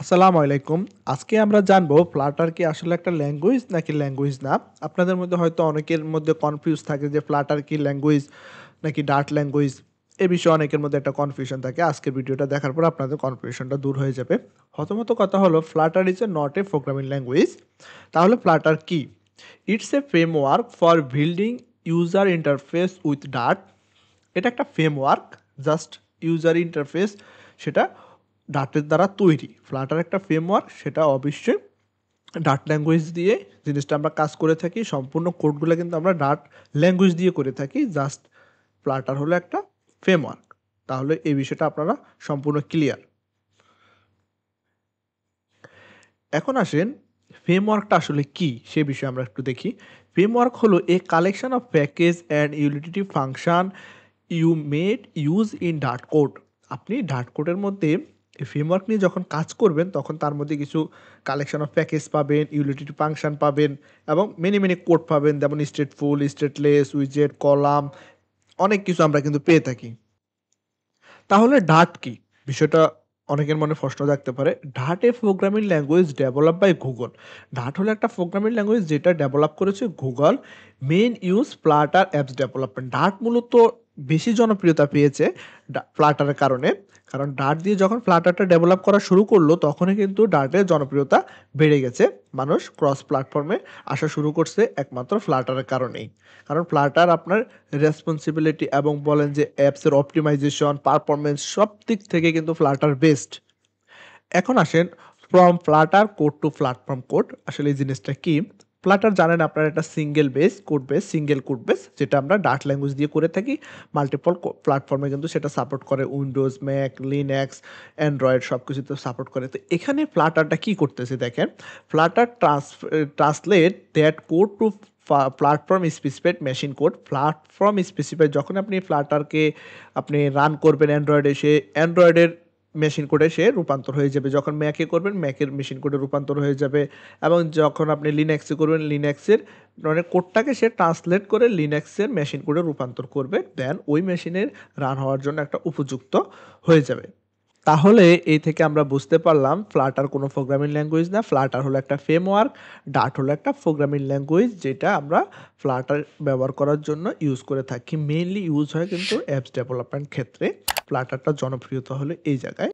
আসসালামু আলাইকুম। আজকে আমরা জানবো ফ্লাটার কি আসলে একটা ল্যাঙ্গুয়েজ নাকি ল্যাঙ্গুয়েজ না? আপনাদের মধ্যে হয়তো অনেকের মধ্যে কনফিউজ থাকে যে ফ্লাটার কি ল্যাঙ্গুয়েজ নাকি ডার্ট ল্যাঙ্গুয়েজ? এ বিষয়ে অনেকের মধ্যে একটা কনফিউশন থাকে। আজকের ভিডিওটা দেখার পর আপনাদের কনফিউশনটা দূর হয়ে যাবে। প্রথমত কথা হলো Flutter is not a programming language. তাহলে ফ্লাটার কি? It's a framework for building user interface with Dart. এটা একটা ফ্রেমওয়ার্ক, জাস্ট ইউজার ইন্টারফেস সেটা ডার্টের দ্বারা তৈরি। ফ্লাটার একটা ফ্রেমওয়ার্ক, সেটা অবশ্যই ডার্ট ল্যাঙ্গুয়েজ দিয়ে জিনিসটা আমরা কাজ করে থাকি। সম্পূর্ণ কোডগুলো কিন্তু আমরা ডার্ট ল্যাঙ্গুয়েজ দিয়ে করে থাকি। জাস্ট ফ্লাটার হলো একটা ফ্রেমওয়ার্ক। তাহলে এই বিষয়টা আপনারা সম্পূর্ণ ক্লিয়ার। এখন আসেন ফ্রেমওয়ার্কটা আসলে কি সে বিষয়ে আমরা একটু দেখি। ফ্রেমওয়ার্ক হলো a collection of package and utility function you made use in Dart code. আপনি ডার্ট কোডের মধ্যে এই ফ্রেমওয়ার্ক নিয়ে যখন কাজ করবেন তখন তার মধ্যে কিছু কালেকশন অফ প্যাকেজ পাবেন, ইউটিলিটি ফাংশন পাবেন এবং মেনি কোড পাবেন, যেমন স্টেটফুল, স্টেটলেস, উইজেট, কলাম, অনেক কিছু আমরা কিন্তু পেয়ে থাকি। তাহলে ডার্ট কি? বিষয়টা অনেকের মনে প্রশ্ন জাগতে পারে। Dart a programming language develop by Google. Dart হলো একটা প্রোগ্রামিং ল্যাঙ্গুয়েজ যেটা ডেভেলপ করেছে Google. Main use Flutter apps development. Dart মূলত বেশি জনপ্রিয়তা পেয়েছে ফ্লাটারের কারণে। কারণ ডার্ট দিয়ে যখন ফ্লাটারটা ডেভেলপ করা শুরু করলো তখনই কিন্তু ডার্টের জনপ্রিয়তা বেড়ে গেছে। মানুষ ক্রস প্ল্যাটফর্মে আসা শুরু করছে একমাত্র ফ্লাটারের কারণেই। কারণ ফ্লাটার আপনার রেসপন্সিবিলিটি এবং বলেন যে অ্যাপসের অপটিমাইজেশন, পারফরম্যান্স সব দিক থেকে কিন্তু ফ্লাটার বেস্ট। এখন আসেন from Flutter code to platform code. আসলে এই জিনিসটা কি? ফ্লাটার জানেন আপনারা, একটা সিঙ্গেল কোড বেস যেটা আমরা ডার্ট ল্যাঙ্গুয়েজ দিয়ে করে থাকি। মাল্টিপল প্ল্যাটফর্মে কিন্তু সেটা সাপোর্ট করে, উইন্ডোজ, ম্যাক, লিনাক্স, অ্যান্ড্রয়েড সব কিছুতে সাপোর্ট করে। তো এখানে ফ্লাটারটা কি করতেছে দেখেন। Flutter translate that code to platform specified machine code. Platform specified যখন আপনি ফ্লাটারকে আপনি রান করবেন অ্যান্ড্রয়েডে, সে অ্যান্ড্রয়েডের মেশিন কোডে সে রূপান্তর হয়ে যাবে। যখন ম্যাকে করবেন ম্যাকের মেশিন কোডে রূপান্তর হয়ে যাবে, এবং যখন আপনি লিনাক্সে করবেন লিনাক্সের মানে কোডটাকে সে ট্রান্সলেট করে লিনাক্সের মেশিন কোডে রূপান্তর করবে। দেন ওই মেশিনের রান হওয়ার জন্য একটা উপযুক্ত হয়ে যাবে। তাহলে এই থেকে আমরা বুঝতে পারলাম ফ্লাটার কোনো প্রোগ্রামিং ল্যাঙ্গুয়েজ না। ফ্লাটার হলো একটা ফ্রেমওয়ার্ক, ডার্ট হলো একটা প্রোগ্রামিং ল্যাঙ্গুয়েজ যেটা আমরা ফ্লাটার ব্যবহার করার জন্য ইউজ করে থাকি। মেইনলি ইউজ হয় কিন্তু অ্যাপস ডেভেলপমেন্ট ক্ষেত্রে। ফ্লাটারটা জনপ্রিয়তা হলো এই জায়গায়।